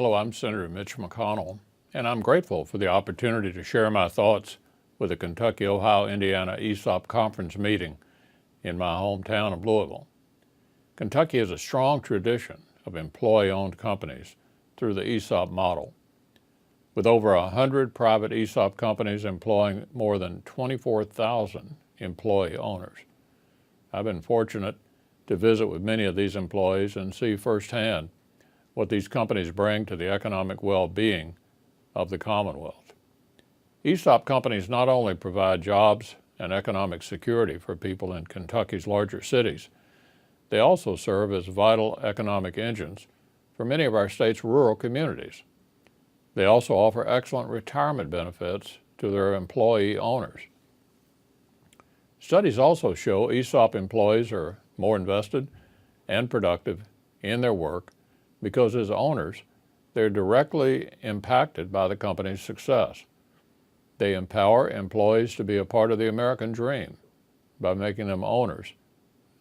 Hello, I'm Senator Mitch McConnell, and I'm grateful for the opportunity to share my thoughts with the Kentucky, Ohio, Indiana ESOP Conference meeting in my hometown of Louisville. Kentucky has a strong tradition of employee-owned companies through the ESOP model, with over 100 private ESOP companies employing more than 24,000 employee owners. I've been fortunate to visit with many of these employees and see firsthand what these companies bring to the economic well-being of the Commonwealth. ESOP companies not only provide jobs and economic security for people in Kentucky's larger cities, they also serve as vital economic engines for many of our state's rural communities. They also offer excellent retirement benefits to their employee owners. Studies also show ESOP employees are more invested and productive in their work because as owners, they're directly impacted by the company's success. They empower employees to be a part of the American dream by making them owners,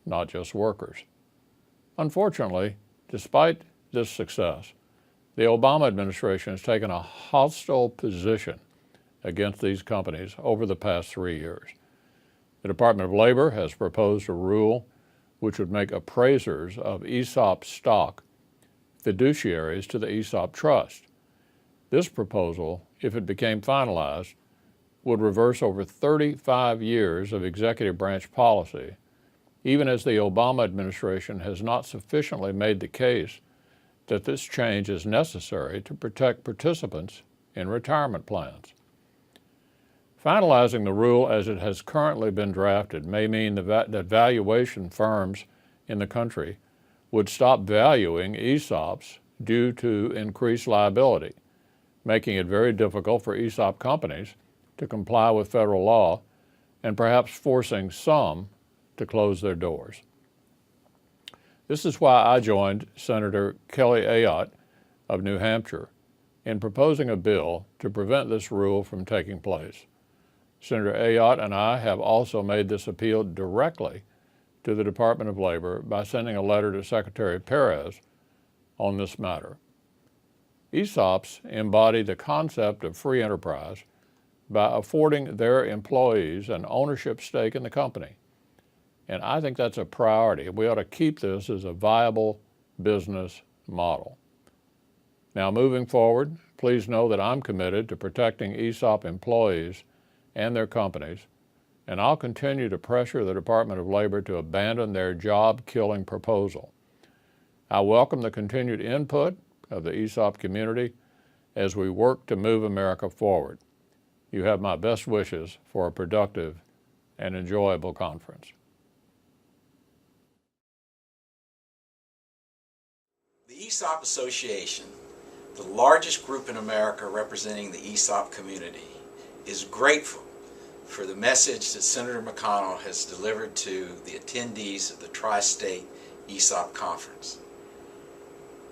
not just workers. Unfortunately, despite this success, the Obama administration has taken a hostile position against these companies over the past 3 years. The Department of Labor has proposed a rule which would make appraisers of ESOP stock fiduciaries to the ESOP trust. This proposal, if it became finalized, would reverse over 35 years of executive branch policy, even as the Obama administration has not sufficiently made the case that this change is necessary to protect participants in retirement plans. Finalizing the rule as it has currently been drafted may mean that valuation firms in the country would stop valuing ESOPs due to increased liability, making it very difficult for ESOP companies to comply with federal law and perhaps forcing some to close their doors. This is why I joined Senator Kelly Ayotte of New Hampshire in proposing a bill to prevent this rule from taking place. Senator Ayotte and I have also made this appeal directly to the Department of Labor by sending a letter to Secretary Perez on this matter. ESOPs embody the concept of free enterprise by affording their employees an ownership stake in the company. And I think that's a priority. We ought to keep this as a viable business model. Now, moving forward, please know that I'm committed to protecting ESOP employees and their companies, and I'll continue to pressure the Department of Labor to abandon their job-killing proposal. I welcome the continued input of the ESOP community as we work to move America forward. You have my best wishes for a productive and enjoyable conference. The ESOP Association, the largest group in America representing the ESOP community, is grateful for the message that Senator McConnell has delivered to the attendees of the Tri-State ESOP Conference.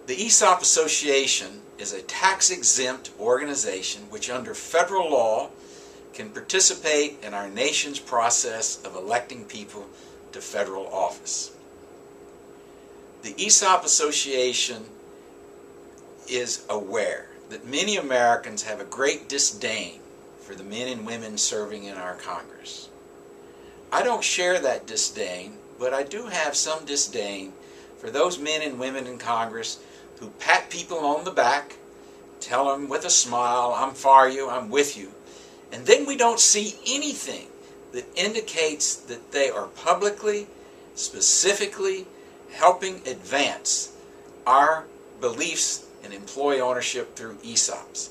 The ESOP Association is a tax-exempt organization which under federal law can participate in our nation's process of electing people to federal office. The ESOP Association is aware that many Americans have a great disdain for the men and women serving in our Congress. I don't share that disdain, but I do have some disdain for those men and women in Congress who pat people on the back, tell them with a smile, I'm for you, I'm with you, and then we don't see anything that indicates that they are publicly, specifically helping advance our beliefs in employee ownership through ESOPs.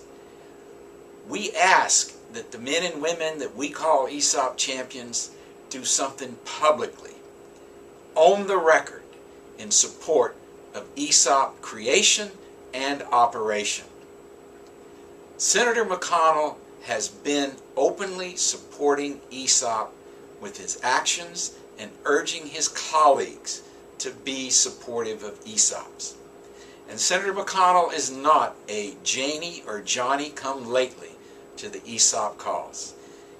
We ask that the men and women that we call ESOP champions do something publicly, on the record, in support of ESOP creation and operation. Senator McConnell has been openly supporting ESOP with his actions and urging his colleagues to be supportive of ESOPs. And Senator McConnell is not a Janie or Johnny come lately to the ESOP cause.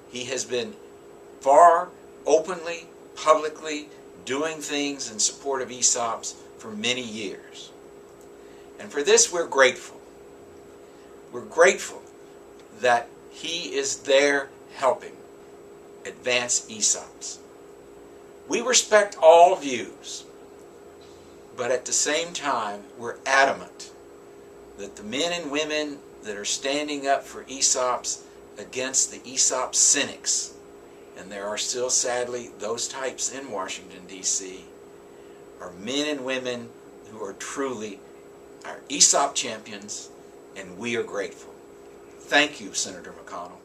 He has been far openly, publicly doing things in support of ESOPs for many years. And for this we're grateful. We're grateful that he is there helping advance ESOPs. We respect all views, but at the same time, we're adamant that the men and women that are standing up for ESOPs against the ESOP cynics, and there are still sadly those types in Washington, D.C., are men and women who are truly our ESOP champions, and we are grateful. Thank you, Senator McConnell.